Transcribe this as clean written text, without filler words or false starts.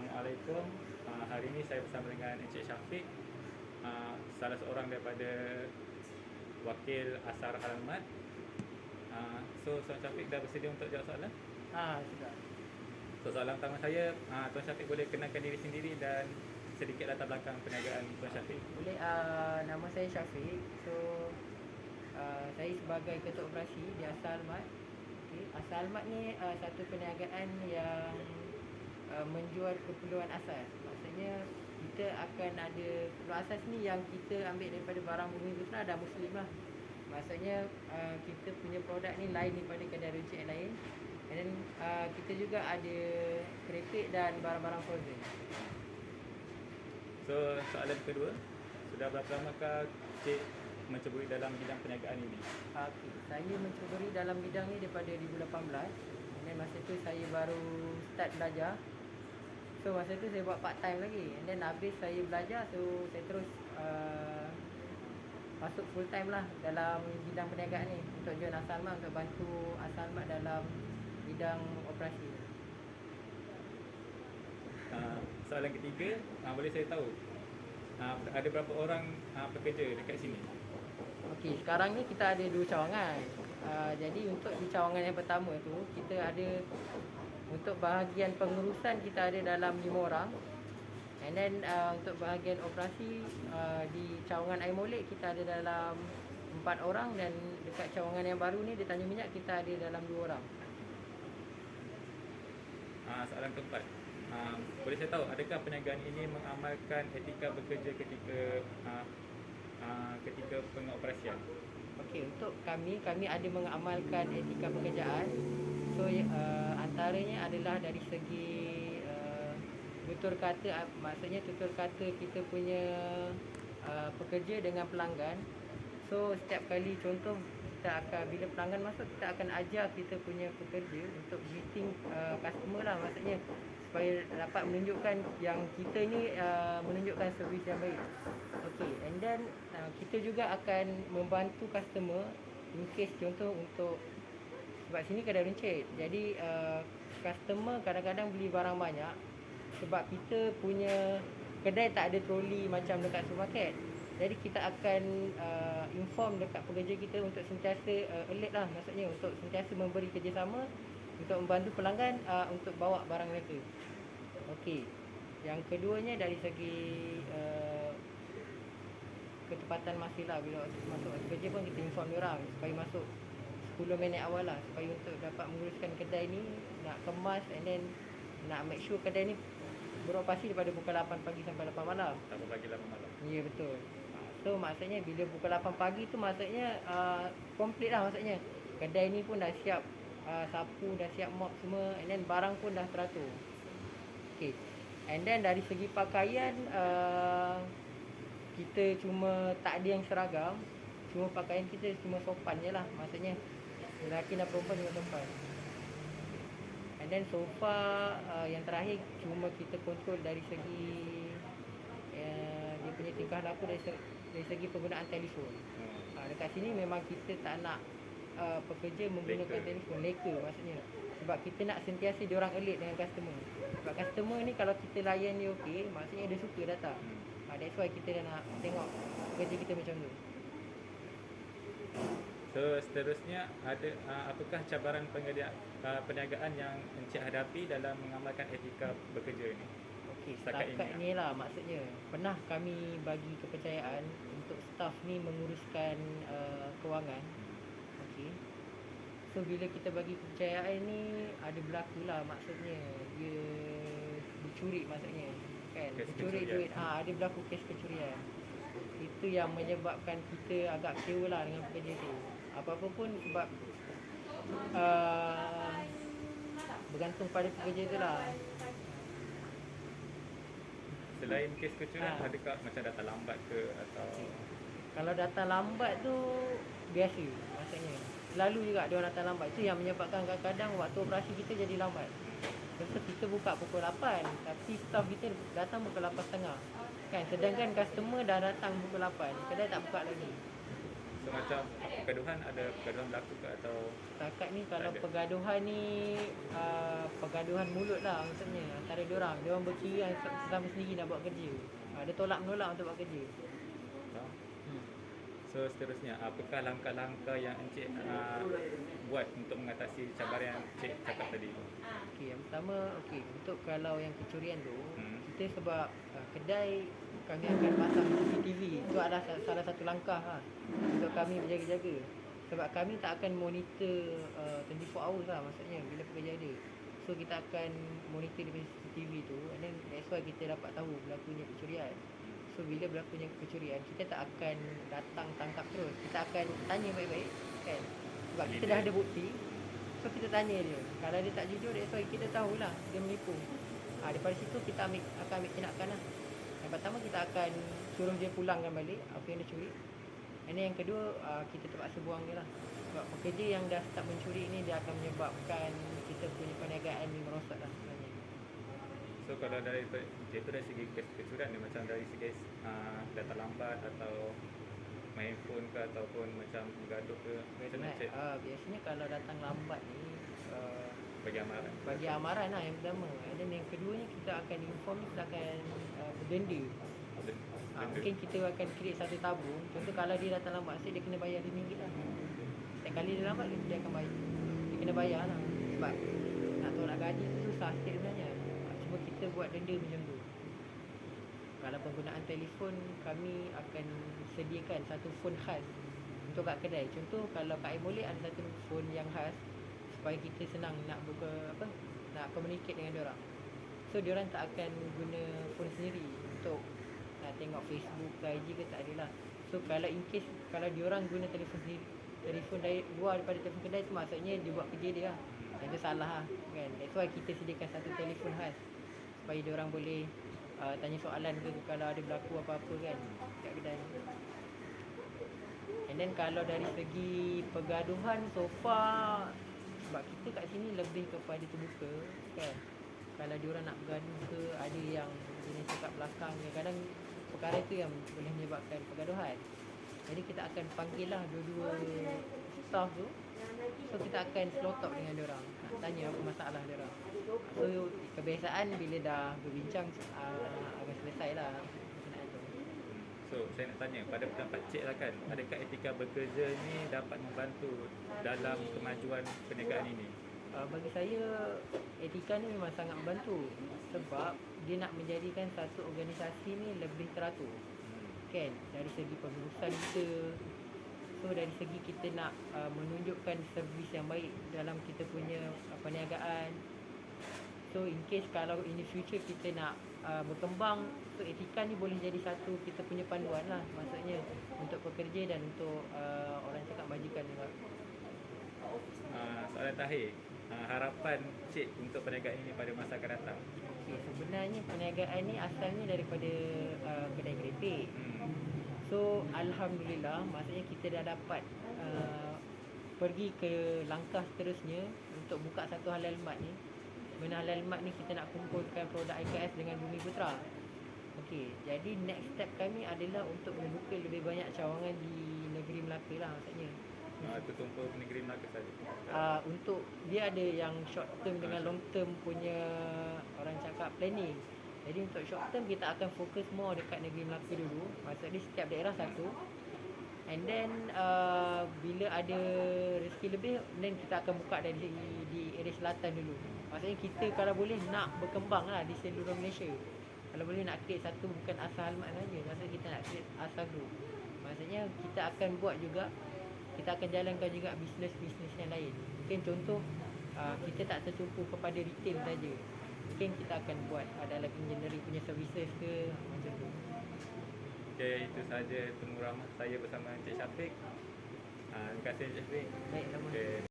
Assalamualaikum. Hari ini saya bersama dengan Encik Syafiq, salah seorang daripada wakil Asar Alamat. So, Tuan Syafiq dah bersedia untuk jawab soalan? Sudah. So, soalan pertama saya, Tuan Syafiq boleh kenalkan diri sendiri dan sedikit latar belakang perniagaan Tuan Syafiq. Boleh, nama saya Syafiq. So, saya sebagai ketua operasi di Asar Almat. Okay. Asar Almat ni satu perniagaan yang menjual keperluan asas. Maksudnya kita akan ada keperluan asas ni yang kita ambil daripada barang bumi putra dan muslim lah. Maksudnya kita punya produk ni lain daripada kedai runcit yang lain. And then kita juga ada keripik dan barang-barang frozen. So, soalan kedua, sudah berapa lamakah Cik menceburi dalam bidang perniagaan ini? Okay. Saya menceburi dalam bidang ni daripada 2018. Dan masa tu saya baru start belajar. So masa tu saya buat part time lagi. And then habis saya belajar, so saya terus masuk full time lah dalam bidang perniagaan ni untuk join Asar Almat, untuk bantu Asar Almat dalam bidang operasi. Soalan ketiga, boleh saya tahu ada berapa orang pekerja dekat sini? Okey, sekarang ni kita ada 2 cawangan. Jadi untuk di cawangan yang pertama tu, kita ada untuk bahagian pengurusan kita ada dalam 5 orang. And then untuk bahagian operasi di cawangan air molek kita ada dalam 4 orang. Dan dekat cawangan yang baru ni di Tanjung Minyak kita ada dalam 2 orang. Soalan keempat, boleh saya tahu adakah perniagaan ini mengamalkan etika bekerja ketika pengoperasian? Okey, untuk kami ada mengamalkan etika pekerjaan. So antaranya adalah dari segi tutur kata, maksudnya tutur kata kita punya pekerja dengan pelanggan. So setiap kali contoh kita akan, bila pelanggan masuk, kita akan ajar kita punya pekerja untuk greeting customer lah, maksudnya supaya dapat menunjukkan yang kita ni menunjukkan servis yang baik. Okey, and then kita juga akan membantu customer in case contoh untuk, sebab sini kedai runcit, jadi customer kadang-kadang beli barang banyak sebab kita punya kedai tak ada troli macam dekat supermarket. Jadi kita akan inform dekat pekerja kita untuk sentiasa alert lah, maksudnya untuk sentiasa memberi kerjasama untuk membantu pelanggan untuk bawa barang mereka. Okey, yang keduanya dari segi ketepatan masa lah. Bila masuk kerja pun kita inform diorang supaya masuk 10 minit awal lah, supaya untuk dapat menguruskan kedai ni, nak kemas and then nak make sure kedai ni beroperasi daripada pukul 8 pagi sampai 8 malam. 8 pagi 8 malam. Ya, betul. So maksudnya bila pukul 8 pagi tu maksudnya komplit lah, maksudnya kedai ni pun dah siap sapu, dah siap mop semua, and then barang pun dah teratur. Okay. And then dari segi pakaian kita cuma tak ada yang seragam, cuma pakaian kita cuma sopan je lah, maksudnya lelaki dan perempuan cuma sopan. And then so far yang terakhir cuma kita kontrol dari segi dia punya tingkah laku dari segi penggunaan telefon. Dekat sini memang kita tak nak pekerja menggunakan telefon, leka maksudnya. Sebab kita nak sentiasa diorang alert dengan customer. Sebab customer ni kalau kita layan dia okey, maksudnya dia suka datang. That's why kita dah nak tengok kerja kita macam tu. So, seterusnya apakah cabaran perniagaan yang Encik hadapi dalam mengamalkan etika bekerja ini? Okey, setakat ni lah maksudnya. Pernah kami bagi kepercayaan untuk staff ni menguruskan kewangan. Okey. So bila kita bagi kepercayaan ni, ada berlaku lah, maksudnya dia dicuri, maksudnya kan, dicuri duit. Ada berlaku kes kecurian. Itu yang menyebabkan kita agak kecewa lah dengan pekerja tu. Apa-apa pun sebab bergantung pada pekerja tu lah. Selain kes kecurian, adakah macam datang lambat ke atau? Kalau datang lambat tu biasa, maksudnya selalu juga dia datang lambat. Itu yang menyebabkan kadang-kadang waktu operasi kita jadi lambat. Sebab kita buka pukul 8, tapi staff kita datang pukul 8.30 kan, sedangkan customer dah datang pukul 8, kedai tak buka lagi. So macam pergaduhan, ada pergaduhan berlaku ke atau Setakat ni kalau ada? pergaduhan ni pergaduhan mulut lah maksudnya antara diorang berkira sesama sendiri nak buat kerja. Dia tolak menolak untuk buat kerja. no? Hmm. So seterusnya, apakah langkah-langkah yang Encik buat untuk mengatasi cabaran yang Encik cakap tadi? Okey, yang pertama untuk kalau yang kecurian tu, kita sebab kedai kami akan pasang CCTV. Itu adalah salah satu langkah lah untuk kami berjaga-jaga. Sebab kami tak akan monitor 24 hours lah, maksudnya bila pekerja ada. So kita akan monitor dari CCTV tu, and then that's why kita dapat tahu berlakunya kecurian. So bila berlakunya kecurian, kita tak akan datang tangkap terus. Kita akan tanya baik-baik kan. Sebab kita dah ada bukti. So kita tanya dia. Kalau dia tak jujur, that's why kita tahulah dia menipu. Daripada situ kita akan ambil tindakan lah. Yang pertama kita akan suruh dia pulangkan balik apa yang dia curi. And then yang kedua kita terpaksa buang dia lah. Sebab pekerja yang dah start mencuri ni, dia akan menyebabkan kita punya perniagaan ni merosot lah sebenarnya. So kalau dari itu dari segi kecurian ni, macam dari segi datang lambat atau main phone ke ataupun macam bergaduh ke, macam mana Encik Biasanya kalau datang lambat ni bagi amaran? bagi amaran lah yang pertama. And then yang keduanya kita akan inform, kita akan berdenda. Mungkin kita akan create satu tabung. Contoh kalau dia datang lambat, dia kena bayar RM5 lah. Setiap kali dia lambat, dia akan bayar. Dia kena bayar lah. Sebab nak tolak gaji tu susah sikit sebenarnya. Cuma kita buat denda macam tu. Kalau penggunaan telefon, kami akan sediakan satu phone khas untuk kat kedai. Contoh kalau Kak Aimolek ada satu phone yang khas supaya kita senang nak nak communicate dengan diorang. So diorang tak akan guna phone sendiri untuk nak tengok Facebook ke IG ke, tak adalah. So kalau in case kalau diorang guna telefon sendiri, telefon dari luar daripada telefon kedai tu, maksudnya dia buat kerja dia lah. Yang tu salah lah kan. That's why kita sediakan satu telefon khas supaya diorang boleh tanya soalan ke kalau ada berlaku apa-apa kan kat kedai. And then kalau dari segi pergaduhan, so far sebab kita kat sini lebih kepada terbuka kan. Kalau diorang nak bergaduh ke, ada yang jenis cakap belakang, kadang perkara itu yang boleh menyebabkan pergaduhan. Jadi kita akan panggil lah dua-dua staff tu. So kita akan slow talk dengan diorang, nak tanya apa masalah diorang. So kebiasaan bila dah berbincang akan selesai lah perkenaan tu. So saya nak tanya, pada pendapat Cik lah kan, adakah etika bekerja ni dapat membantu dalam kemajuan perniagaan ini? Bagi saya etika ni memang sangat membantu. Sebab dia nak menjadikan satu organisasi ni lebih teratur kan, dari segi pengurusan kita. So dari segi kita nak menunjukkan servis yang baik dalam kita punya perniagaan. So in case kalau in the future kita nak berkembang, so etika ni boleh jadi satu kita punya panduan lah, maksudnya untuk pekerja dan untuk orang cakap majikan juga. Soalan terakhir, harapan Cik untuk perniagaan ini pada masa akan datang? Okay, sebenarnya perniagaan ni asalnya daripada kedai keripik. So alhamdulillah, maksudnya kita dah dapat pergi ke langkah seterusnya untuk buka satu halal mat ni. Mana halal mat ni kita nak kumpulkan produk IKS dengan Bumi Putra. Okey, jadi next step kami adalah untuk membuka lebih banyak cawangan di negeri Melaka lah maksudnya. Itu tumpu negeri Melaka saja. Untuk dia ada yang short term dengan long term punya orang cakap planning. Jadi untuk short term kita akan fokus more dekat negeri Melaka dulu. Maksudnya setiap daerah satu. And then bila ada rezeki lebih, then kita akan buka dari di area selatan dulu. Maksudnya kita kalau boleh nak berkembang lah di seluruh Malaysia. Kalau boleh nak create satu, bukan asal Almat saja. Maksudnya kita nak create asal group. Maksudnya kita akan buat juga, kita akan jalankan juga bisnes-bisnes yang lain. Mungkin contoh kita tak tertumpu kepada retail saja. Mungkin kita akan buat dalam engineering punya services ke, macam tu. Okay, itu sahaja temu ramah saya bersama Encik Syafiq. Terima kasih Encik Syafiq. Baik, sama. Okay.